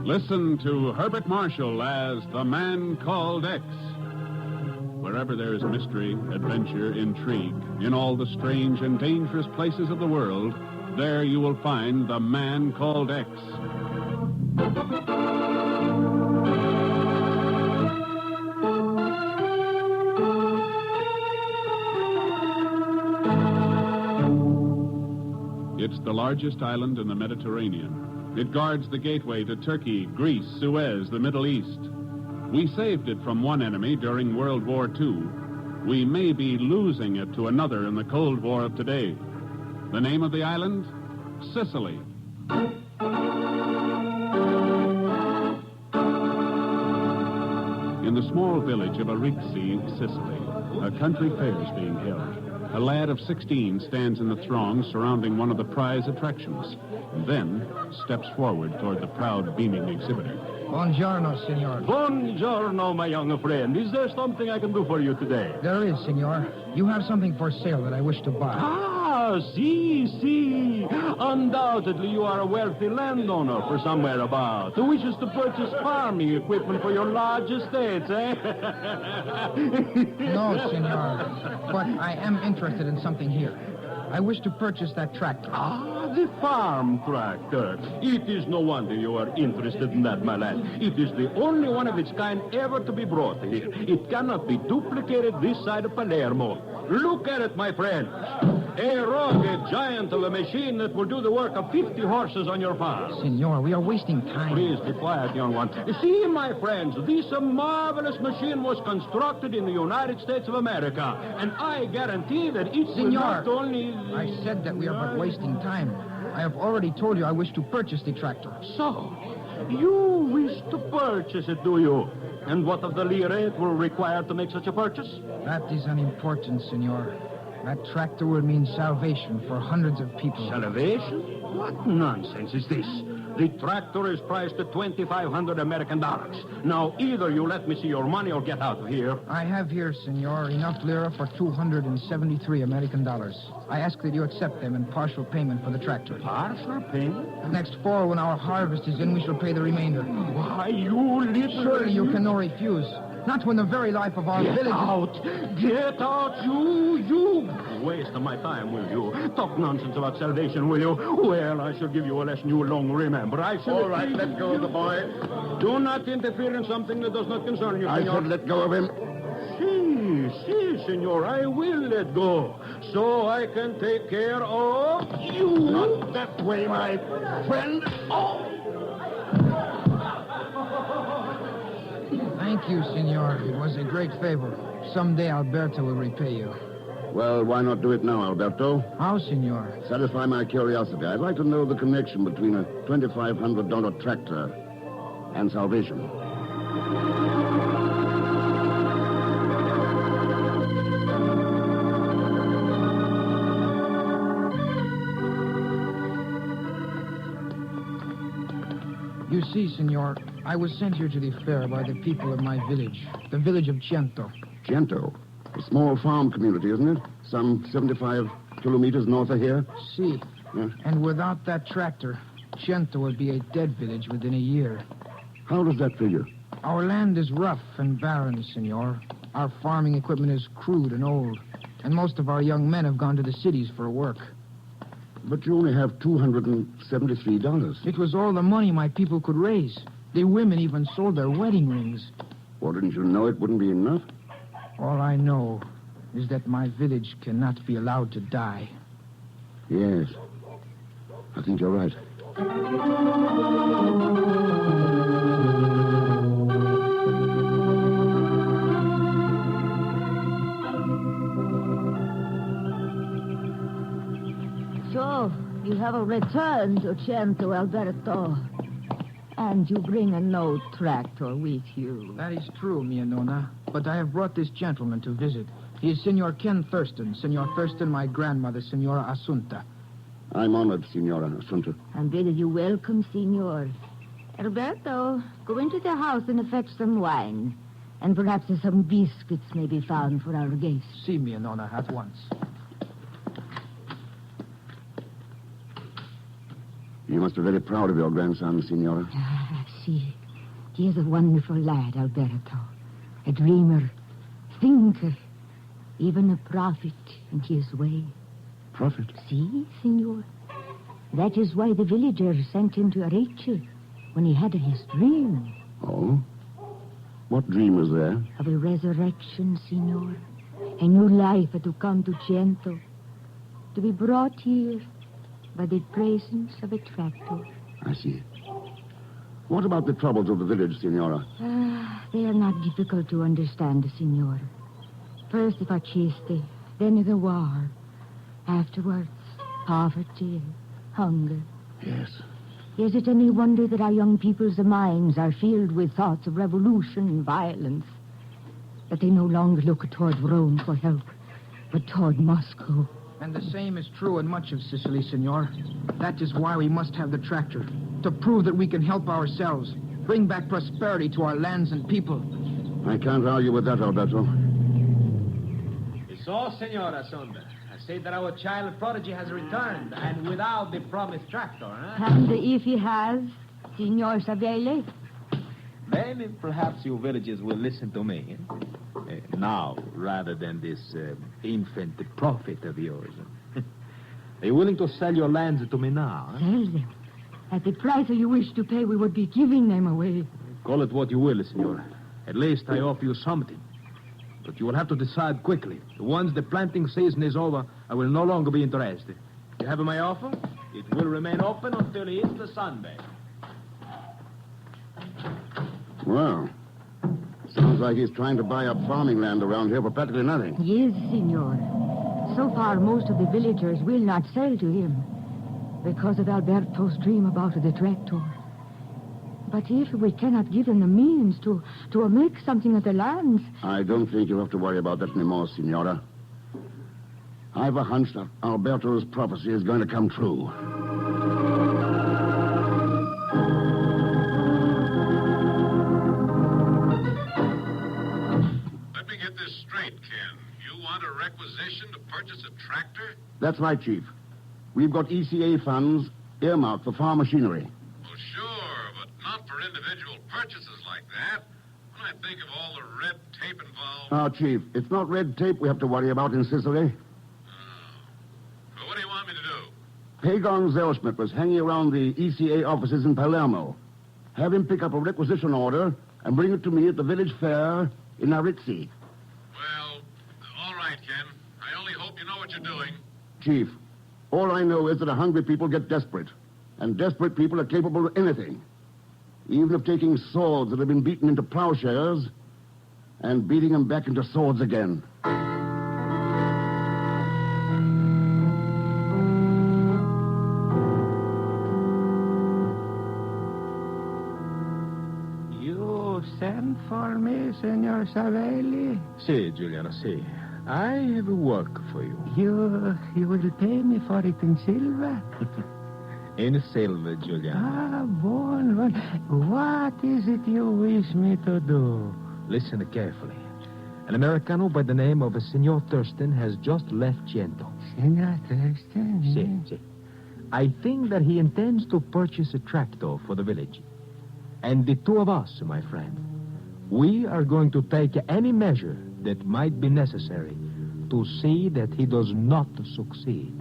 Listen to Herbert Marshall as The Man Called X. Wherever there is mystery, adventure, intrigue, in all the strange and dangerous places of the world, there you will find The Man Called X. It's the largest island in the Mediterranean. It guards the gateway to Turkey, Greece, Suez, the Middle East. We saved it from one enemy during World War II. We may be losing it to another in the Cold War of today. The name of the island? Sicily. In the small village of Arixi, Sicily, a country fair is being held. A lad of 16 stands in the throng surrounding one of the prize attractions, and then steps forward toward the proud, beaming exhibitor. Buongiorno, signor. Buongiorno, my young friend. Is there something I can do for you today? There is, signor. You have something for sale that I wish to buy. Ah, see. Undoubtedly, you are a wealthy landowner for somewhere about who wishes to purchase farming equipment for your large estates, eh? No, signor. But I am interested in something here. I wish to purchase that tractor. Ah, the farm tractor. It is no wonder you are interested in that, my lad. It is the only one of its kind ever to be brought here. It cannot be duplicated this side of Palermo. Look at it, my friend. A rugged giant of a machine that will do the work of 50 horses on your farm. Signor, we are wasting time. Please be quiet, young one. See, my friends, this marvelous machine was constructed in the United States of America, and I guarantee that it will not only... I said that we are but wasting time. I have already told you I wish to purchase the tractor. So, you wish to purchase it, do you? And what of the lira it will require to make such a purchase? That is unimportant, senor. That tractor will mean salvation for hundreds of people. Salvation? What nonsense is this? The tractor is priced at $2,500 American dollars. Now, either you let me see your money or get out of here. I have here, senor, enough lira for 273 American dollars. I ask that you accept them in partial payment for the tractor. Partial payment? Next fall, when our harvest is in, we shall pay the remainder. Why, you little... Surely you can no refuse. Not when the very life of our village... Get out, you! Waste of my time, will you? Talk nonsense about salvation, will you? Well, I shall give you a lesson you will long remember. I shall... All right, let go of the boy. Do not interfere in something that does not concern you, I senor. should let go of him. Si, senor, I will let go. So I can take care of you. Not that way, my friend. Oh! Thank you, senor. It was a great favor. Someday Alberto will repay you. Well, why not do it now, Alberto? How, senor? Satisfy my curiosity. I'd like to know the connection between a $2,500 tractor and salvation. You see, senor, I was sent here to the fair by the people of my village, the village of Cento. Cento? A small farm community, isn't it? Some 75 kilometers north of here? Si. Yes. And without that tractor, Cento would be a dead village within a year. How does that figure? Our land is rough and barren, senor. Our farming equipment is crude and old. And most of our young men have gone to the cities for work. But you only have $273. It was all the money my people could raise. The women even sold their wedding rings. Well, didn't you know it wouldn't be enough? All I know is that my village cannot be allowed to die. Yes. I think you're right. So, you have returned to Cento, Alberto. And you bring a no tractor with you. That is true, mia nonna. But I have brought this gentleman to visit. He is Senor Ken Thurston. Senor Thurston, my grandmother, Senora Assunta. I'm honored, Senora Assunta. I'm bid you welcome, senor. Alberto, go into the house and fetch some wine. And perhaps some biscuits may be found for our guests. Si, mia nonna, at once. You must be very proud of your grandson, Signora. Ah, see. He is a wonderful lad, Alberto. A dreamer, thinker, even a prophet in his way. Prophet? See, Signor? That is why the villagers sent him to Arice when he had his dream. Oh? What dream was there? Of a resurrection, Signor. A new life to come to Cento. To be brought here by the presence of a tractor. I see. What about the troubles of the village, Signora? They are not difficult to understand, Signor. First the fascisti, then the war. Afterwards, poverty, hunger. Yes. Is it any wonder that our young people's minds are filled with thoughts of revolution and violence? That they no longer look toward Rome for help, but toward Moscow? And the same is true in much of Sicily, Signor. That is why we must have the tractor, to prove that we can help ourselves, bring back prosperity to our lands and people. I can't argue with that, Alberto. So, Senora Sonda, I say that our child prodigy has returned, and without the promised tractor, huh? And if he has, Signor Savelli? Then perhaps you villagers will listen to me. Now, rather than this infant prophet of yours. Are you willing to sell your lands to me now? Huh? Sell them. At the price you wish to pay, we would be giving them away. Call it what you will, Senora. At least I offer you something. But you will have to decide quickly. Once the planting season is over, I will no longer be interested. You have my offer? It will remain open until Easter Sunday. Well, sounds like he's trying to buy up farming land around here for practically nothing. Yes, Signor. So far, most of the villagers will not sell to him because of Alberto's dream about the tractor. But if we cannot give him the means to make something of the lands... I don't think you have to worry about that anymore, Signora. I've a hunch that Alberto's prophecy is going to come true. Let me get this straight, Ken. You want a requisition to purchase a tractor? That's right, Chief. We've got ECA funds earmarked for farm machinery. Well, sure, but not for individual purchases like that. When I think of all the red tape involved... Chief, it's not red tape we have to worry about in Sicily. Well, what do you want me to do? Pagon Zellschmidt was hanging around the ECA offices in Palermo. Have him pick up a requisition order and bring it to me at the village fair in Arice. Well, all right, Ken. I only hope you know what you're doing. Chief, all I know is that hungry people get desperate. And desperate people are capable of anything. Even of taking swords that have been beaten into plowshares and beating them back into swords again. You sent for me, Senor Savelli? Si, Giuliano, si. I have a work for you. You will pay me for it in silver? In silver, Giuliano. Ah, bon. What is it you wish me to do? Listen carefully. An Americano by the name of Signor Thurston has just left Cento. Senor Thurston? Si. I think that he intends to purchase a tractor for the village. And the two of us, my friend, we are going to take any measure that might be necessary to see that he does not succeed.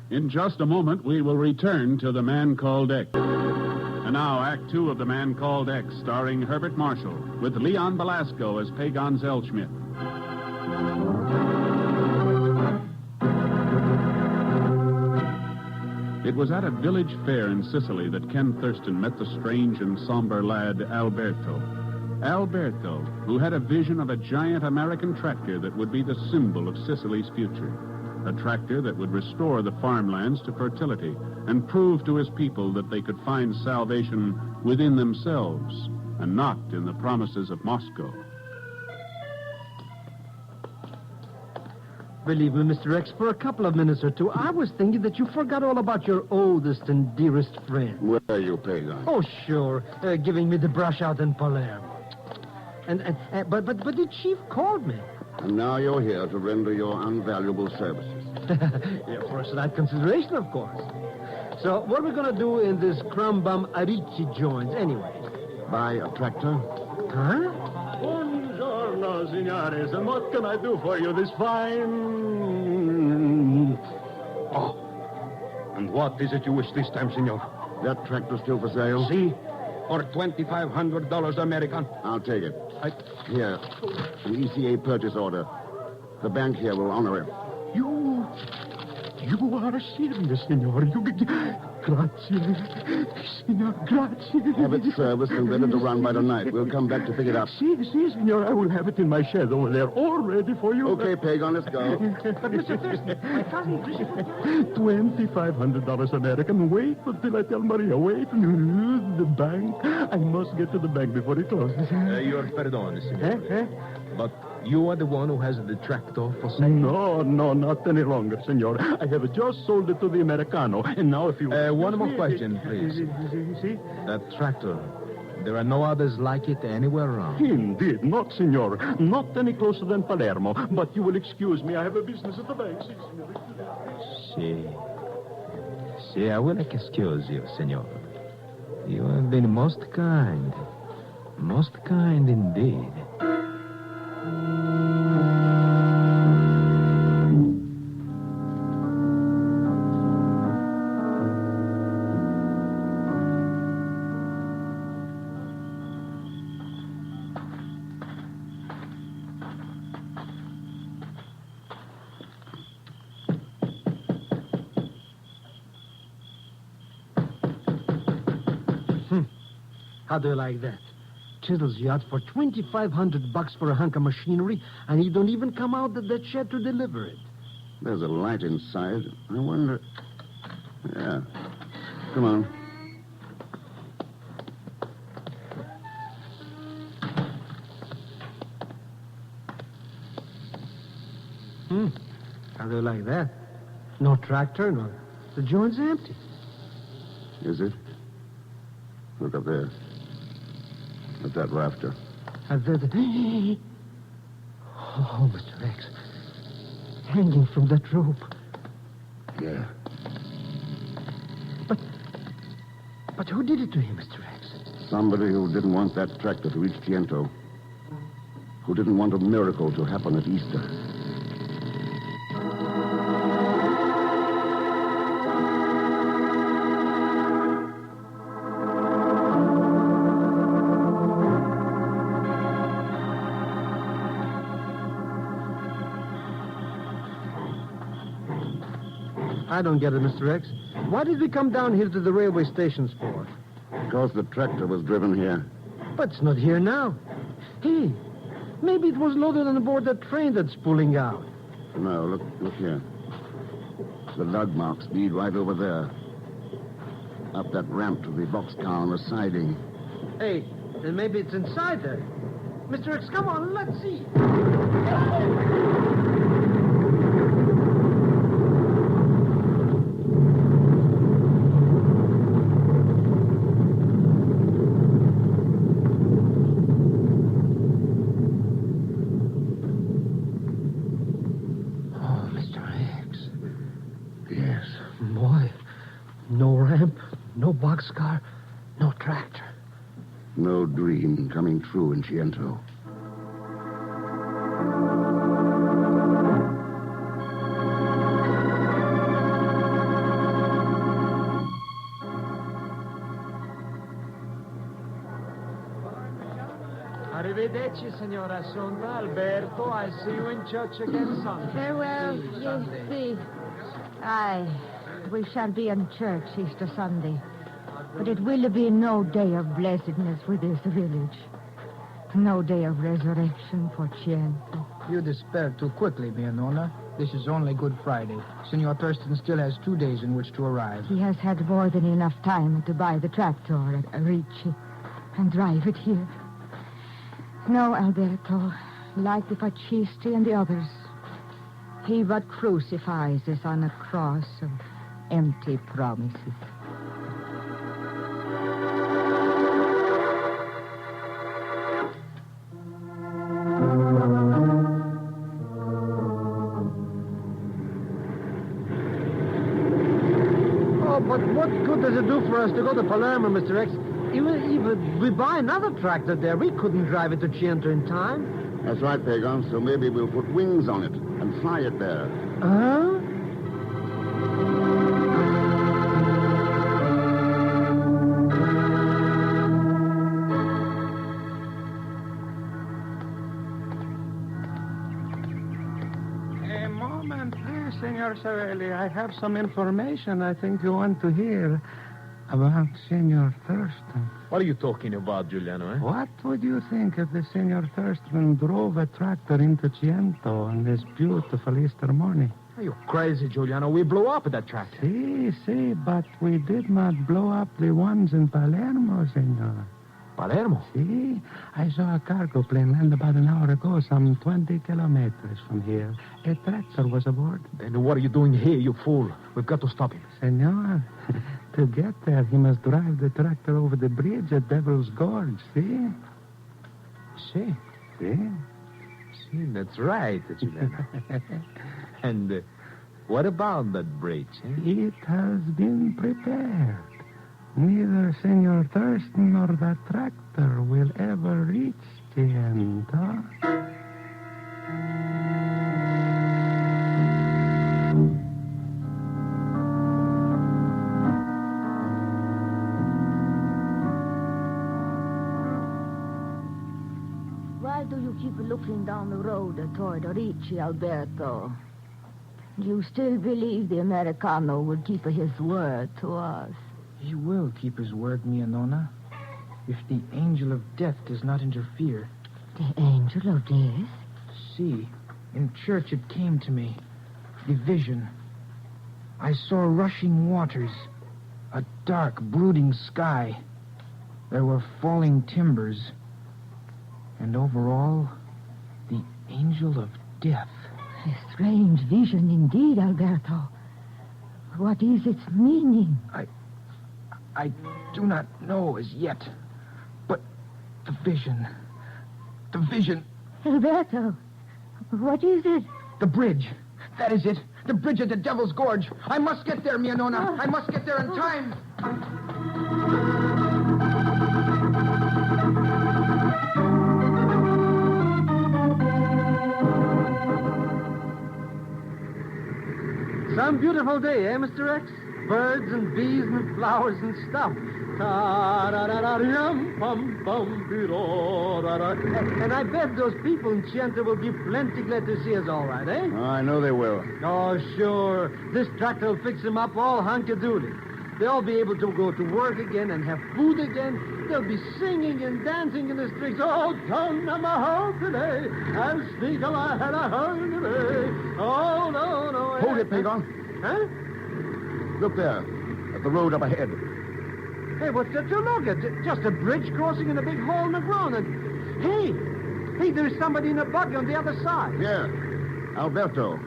In just a moment, we will return to The Man Called X. And now, Act Two of The Man Called X, starring Herbert Marshall, with Leon Belasco as Pagon Zellschmidt. It was at a village fair in Sicily that Ken Thurston met the strange and somber lad, Alberto. Alberto, who had a vision of a giant American tractor that would be the symbol of Sicily's future. A tractor that would restore the farmlands to fertility and prove to his people that they could find salvation within themselves and not in the promises of Moscow. Believe me, Mr. X, for a couple of minutes or two, I was thinking that you forgot all about your oldest and dearest friend. Where are you, Pagon? Oh, sure. Giving me the brush out in Palermo. But the chief called me. And now you're here to render your invaluable services. Yeah, for slight consideration, of course. So, what are we going to do in this crumb-bum Arici joints, anyway? Buy a tractor? Huh? Buongiorno, signores. And what can I do for you this fine... Oh. And what is it you wish this time, senor? That tractor still for sale? See? For $2,500 American. I'll take it. Here, an ECA purchase order. The bank here will honor it. You are serious, senor. Grazie. Signor, grazie. Have it serviced and ready to run by tonight. We'll come back to pick it up. Si, senor. I will have it in my shed over there, all ready for you. Okay, Pagon, let's go. But, Mr. Thurston, my cousin... $2,500 American. Wait until I tell Maria. Wait. The bank. I must get to the bank before it closes. Your pardon, senor. But you are the one who has the tractor for sale? No, not any longer, senor. I have just sold it to the Americano. And now if you... One more question, please. See? That tractor, there are no others like it anywhere around? Indeed, not, senor. Not any closer than Palermo. But you will excuse me. I have a business at the bank. See, I will excuse you, senor. You have been most kind indeed. How do you like that? Chisel's yacht for $2,500 for a hunk of machinery, and he don't even come out of that shed to deliver it. There's a light inside. I wonder... Yeah. Come on. How do you like that? No tractor, no... The joint's empty. Is it? Look up there. At that rafter. Oh, Mr. X. Hanging from that rope. Yeah. But who did it to him, Mr. X? Somebody who didn't want that tractor to reach Ciento. Who didn't want a miracle to happen at Easter. I don't get it, Mr. X. Why did we come down here to the railway stations for? Because the tractor was driven here. But it's not here now. Hey, maybe it was loaded on board that train that's pulling out. No, look here. The lug marks lead right over there. Up that ramp to the boxcar on the siding. Hey, then maybe it's inside there. Mr. X, come on, let's see. Boxcar, no tractor. No dream coming true in Ciento. Arrivederci, signora Sonda. Alberto, I see you in church again Sunday. Farewell, you see. Aye, we shall be in church Easter Sunday. But it will be no day of blessedness for this village. No day of resurrection for Ciento. You despair too quickly, mia nonna. This is only Good Friday. Senor Thurston still has 2 days in which to arrive. He has had more than enough time to buy the tractor at Arici and drive it here. No, Alberto, like the Fascisti and the others, he but crucifies us on a cross of empty promises. But what good does it do for us to go to Palermo, Mr. X? Even if we buy another tractor there, we couldn't drive it to Chiento in time. That's right, Pagon. So maybe we'll put wings on it and fly it there. Huh? A moment, please, Senor Savelli. I have some information I think you want to hear about Senor Thurston. What are you talking about, Giuliano, eh? What would you think if the Senor Thurston drove a tractor into Chiento on this beautiful Easter morning? Are you crazy, Giuliano? We blew up that tractor. See, but we did not blow up the ones in Palermo, Senor. Palermo? See, I saw a cargo plane land about an hour ago, some 20 kilometers from here. A tractor was aboard. Then what are you doing here, you fool? We've got to stop him. Senor, to get there, he must drive the tractor over the bridge at Devil's Gorge, see? See? See, that's right, Giuliano. And what about that bridge, eh? It has been prepared. Neither Senor Thurston nor that tractor will ever reach Chiento. Why do you keep looking down the road toward Ricci, Alberto? You still believe the Americano will keep his word to us? He will keep his word, Mia Nonna, if the angel of death does not interfere. The angel of death? See, in church it came to me. The vision. I saw rushing waters, a dark, brooding sky. There were falling timbers. And over all, the angel of death. A strange vision indeed, Alberto. What is its meaning? I do not know as yet. But the vision. Alberto, what is it? The bridge. That is it. The bridge at the Devil's Gorge. I must get there, Mia Nonna. I must get there in time. Some beautiful day, eh, Mr. X? Birds and bees and flowers and stuff. And I bet those people in Chiento will be plenty glad to see us all right, eh? Oh, I know they will. Oh, sure. This tractor will fix them up all hunky-doody. They'll be able to go to work again and have food again. They'll be singing and dancing in the streets. Oh, come to my home today and speak of I had a home today. Oh, no. Hold it, Pagon. Huh? Look there, at the road up ahead. Hey, what's that to look at? Just a bridge crossing in a big hole in the ground. And hey, there's somebody in a buggy on the other side. Yeah, Alberto.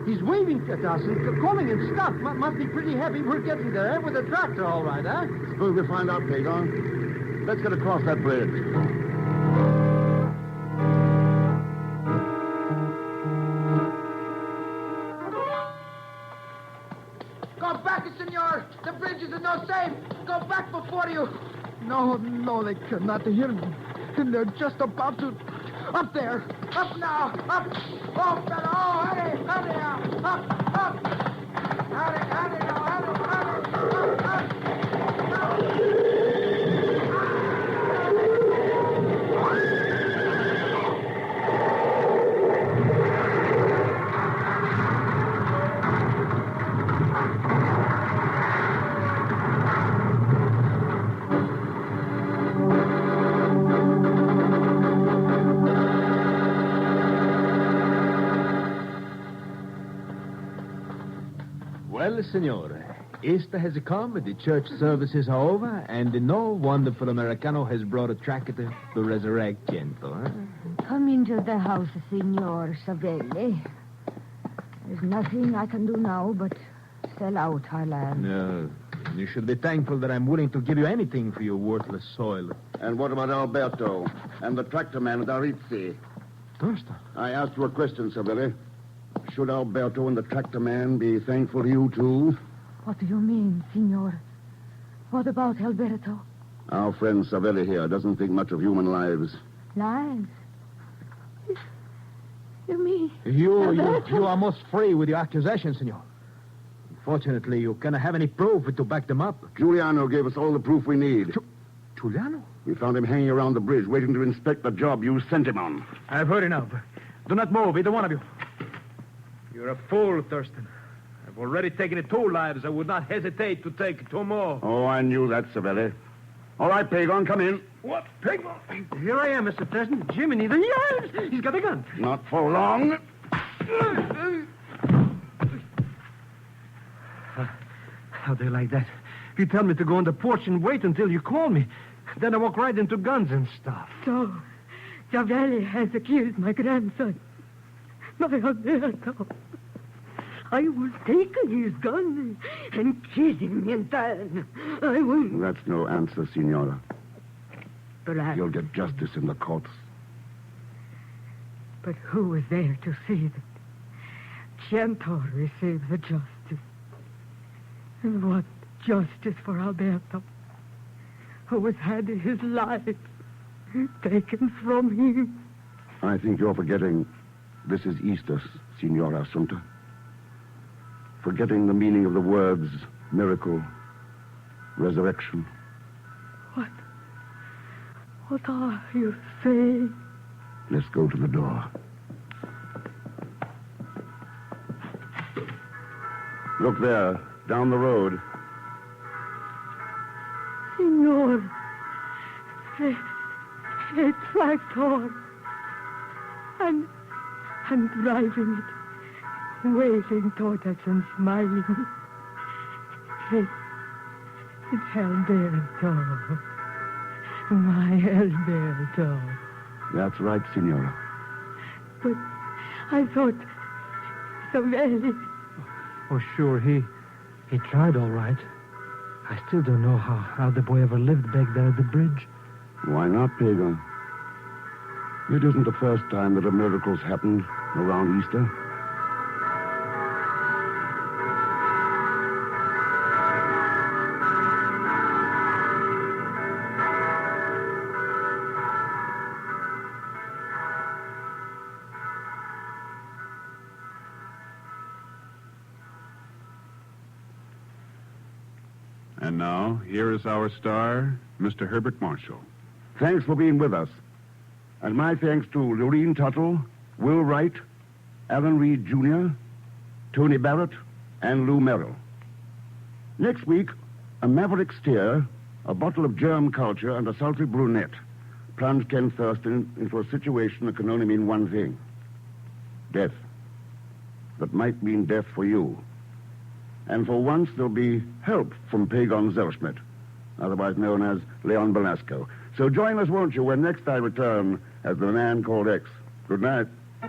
He's waving at us and calling and stuff. Must be pretty heavy. We're getting there, eh? With the tractor, all right, huh? Suppose we find out, Pagon. Let's get across that bridge. Go back, senor. The bridge is no safe. Go back before you. No, they cannot hear me. They're just about to... Up there. Up now. Up. Oh, fella. Oh, hurry now. Up. Hurry now. Up. Well, Signore, Easter has come, the church services are over, and no wonderful Americano has brought a tractor to resurrect Chiento, huh? Come into the house, Signor Savelli. There's nothing I can do now but sell out our land. No. You should be thankful that I'm willing to give you anything for your worthless soil. And what about Alberto and the tractor man at Arizzi? Thurston? I asked you a question, Savelli. Should Alberto and the tractor man be thankful to you, too? What do you mean, Signor? What about Alberto? Our friend Savelli here doesn't think much of human lives. Lies? You mean... You are most free with your accusations, senor. Unfortunately, you cannot have any proof to back them up. Giuliano gave us all the proof we need. Giuliano? We found him hanging around the bridge, waiting to inspect the job you sent him on. I've heard enough. Do not move, either one of you. You're a fool, Thurston. I've already taken 2 lives. I would not hesitate to take 2 more. Oh, I knew that, Savelli. All right, Pagon, come in. What? Pagon? Here I am, Mr. Thurston. Jiminy, yes! He's got a gun. Not for long. How do you like that? You tell me to go on the porch and wait until you call me. Then I walk right into guns and stuff. So, Savelli has accused my grandson. My Alberto. I will take his gun and kill him in time. I will. That's no answer, Signora. Perhaps. You'll get justice in the courts. But who was there to see that Ciantor received the justice? And what justice for Alberto, who has had his life taken from him? I think you're forgetting this is Easter, Signora Assunta. Forgetting the meaning of the words miracle, resurrection. What are you saying? Let's go to the door. Look there, down the road. Signor, a tractor. I'm driving it, waving toward us and smiling. It's Alberto. My Alberto. That's right, Signora. But I thought Savelli... Oh, sure, he tried all right. I still don't know how the boy ever lived back there at the bridge. Why not, Pagan? It isn't the first time that a miracle's happened around Easter. And now, here is our star, Mr. Herbert Marshall. Thanks for being with us. And my thanks to Lorene Tuttle, Will Wright, Alan Reed Jr., Tony Barrett, and Lou Merrill. Next week, a maverick steer, a bottle of germ culture, and a sultry brunette plunge Ken Thurston into a situation that can only mean one thing. Death. That might mean death for you. And for once, there'll be help from Pagon Zellschmidt, otherwise known as Leon Belasco. So join us, won't you, when next I return as The Man Called X. Good night. The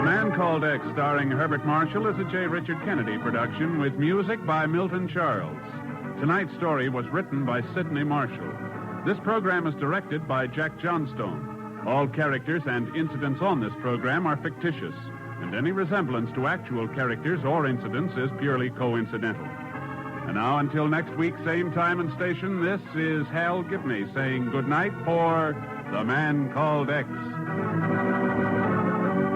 Man Called X, starring Herbert Marshall, is a J. Richard Kennedy production with music by Milton Charles. Tonight's story was written by Sidney Marshall. This program is directed by Jack Johnstone. All characters and incidents on this program are fictitious, and any resemblance to actual characters or incidents is purely coincidental. And now, until next week, same time and station, this is Hal Gibney saying good night for The Man Called X.